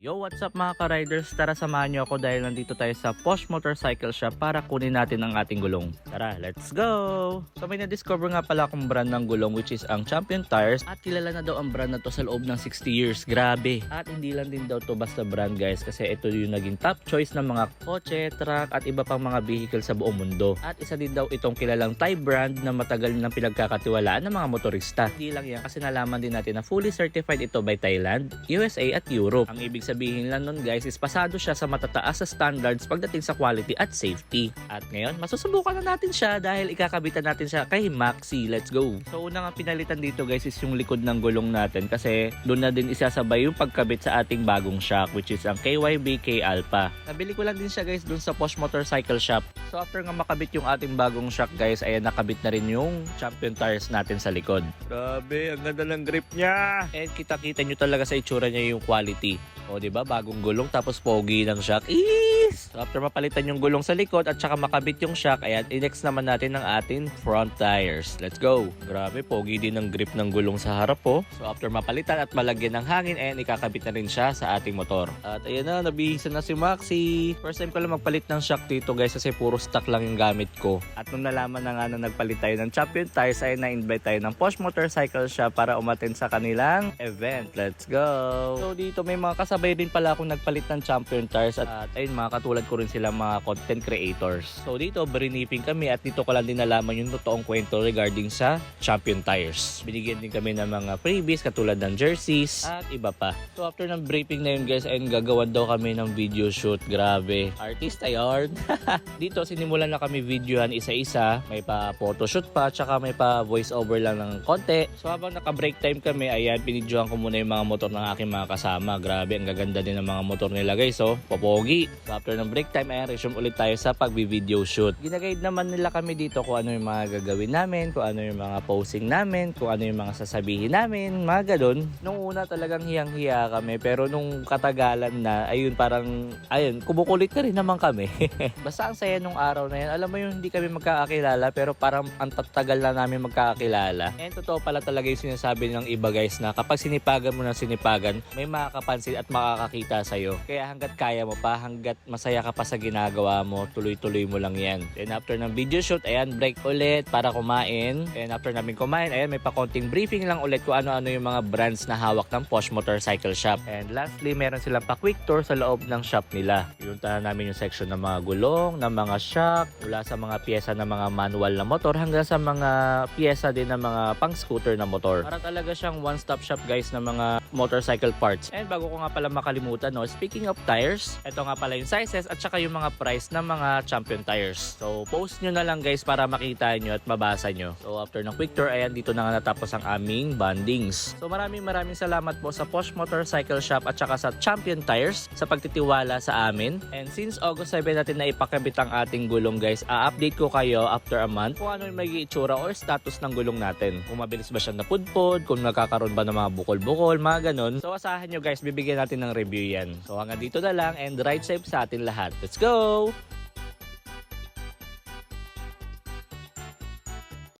Yo, what's up mga ka-riders? Tara samahan nyo ako dahil nandito tayo sa Posh Motorcycle Shop para kunin natin ang ating gulong. Tara, let's go! So may na-discover nga pala akong brand ng gulong which is ang Champion Tires at kilala na daw ang brand na to sa loob ng 60 years. Grabe! At hindi lang din daw to basta brand guys kasi ito yung naging top choice ng mga kotse, truck at iba pang mga vehicle sa buong mundo. At isa din daw itong kilalang Thai brand na matagal nang pinagkakatiwalaan ng mga motorista. Hindi lang yan kasi nalaman din natin na fully certified ito by Thailand, USA at Europe. Ang ibig sabihin lang nun guys is pasado siya sa matataas sa standards pagdating sa quality at safety. At ngayon, masusubukan na natin siya dahil ikakabitan natin siya kay Maxi. Let's go! So una nga pinalitan dito guys is yung likod ng gulong natin kasi doon na din isasabay yung pagkabit sa ating bagong shock which is ang KYB K Alpha. Nabili ko lang din siya guys doon sa Posh Motorcycle Shop. So after nga makabit yung ating bagong shock guys, ayan nakabit na rin yung Champion Tires natin sa likod. Grabe, ang ganda ng grip niya! And kita-kita nyo talaga sa itsura niya yung quality. O, diba? Bagong gulong tapos pogi ng shock. So, after mapalitan yung gulong sa likod at saka makabit yung shock, ayan, i-next naman natin ang ating front tires. Let's go! Grabe, pogi din ang grip ng gulong sa harap po. So, after mapalitan at malagyan ng hangin, ayan, ikakabit na rin siya sa ating motor. At ayan na, nabihisa na si Maxi. First time ko lang magpalit ng shock dito guys kasi puro stock lang yung gamit ko. At nung nalaman na nga na nagpalit tayo ng Champion Tires, ay na-invite tayo ng Posh Motorcycle Shop para umattend sa kanilang event. Let's go! So, dito may mga kasabay din pala akong nagpalit ng Champion Tires at ayun mga katulad ko rin sila mga content creators. So dito briefing kami at dito ko lang din nalaman yung totoong kwento regarding sa Champion Tires. Binigyan din kami ng mga freebies katulad ng jerseys at iba pa. So after ng briefing na yun guys, ayun gagawan daw kami ng video shoot. Grabe. Artist ayun. Dito sinimulan na kami videohan isa-isa. May pa photoshoot pa tsaka may pa voice over lang ng konti. So habang naka-break time kami, ayan binidyohan ko muna yung mga motor ng aking mga kasama. Grabe, ang gaganda din ng mga motor nila guys, oh, popogi. So after ng break time, ayan, resume ulit tayo sa pag-video shoot. Ginaguide naman nila kami dito kung ano yung mga gagawin namin, kung ano yung mga posing namin, kung ano yung mga sasabihin namin, mga ganun. Nung una talagang hiyang-hiya kami, pero nung katagalan na, ayun parang, ayun, kumukulit na rin naman kami. Basta ang saya nung araw na yan. Alam mo yung hindi kami magkakakilala, pero parang ang tatagal na namin magkakakilala. And totoo pala talaga yung sinasabi ng iba guys na kapag sinipagan mo ng sinipagan, may makakapansin at makakakita sa'yo. Kaya hanggat kaya mo pa, hanggat masaya ka pa sa ginagawa mo, tuloy-tuloy mo lang yan. Then after ng video shoot, ayan, break ulit para kumain. And after namin kumain, ayan, may pa-konting briefing lang ulit kung ano-ano yung mga brands na hawak ng Posh Motorcycle Shop. And lastly, meron silang pa-quick tour sa loob ng shop nila. Pinuntahan namin yung section ng mga gulong, ng mga shock, mula sa mga pyesa ng mga manual na motor hanggang sa mga pyesa din ng mga pang-scooter na motor. Para talaga siyang one-stop shop guys ng mga motorcycle parts. And bago ko nga pala makalimutan, no, speaking of tires, ito nga pala yung sizes at saka yung mga price ng mga Champion Tires. So, post nyo na lang guys para makita nyo at mabasa nyo. So, after ng quick tour, ayan, dito na nga natapos ang aming bandings. So, maraming salamat po sa Posh Motorcycle Shop at saka sa Champion Tires sa pagtitiwala sa amin. And since August 7 natin na ipakabit ang ating gulong guys, update ko kayo after a month kung ano yung magiging itsura or status ng gulong natin. Kung mabilis ba siya napudpod, kung nagkakaroon ba ng mga bukol-bukol, mga ganun. So, asahan nyo guys, bibigyan natin ng review yan. So hanggang dito na lang and ride safe sa atin lahat. Let's go!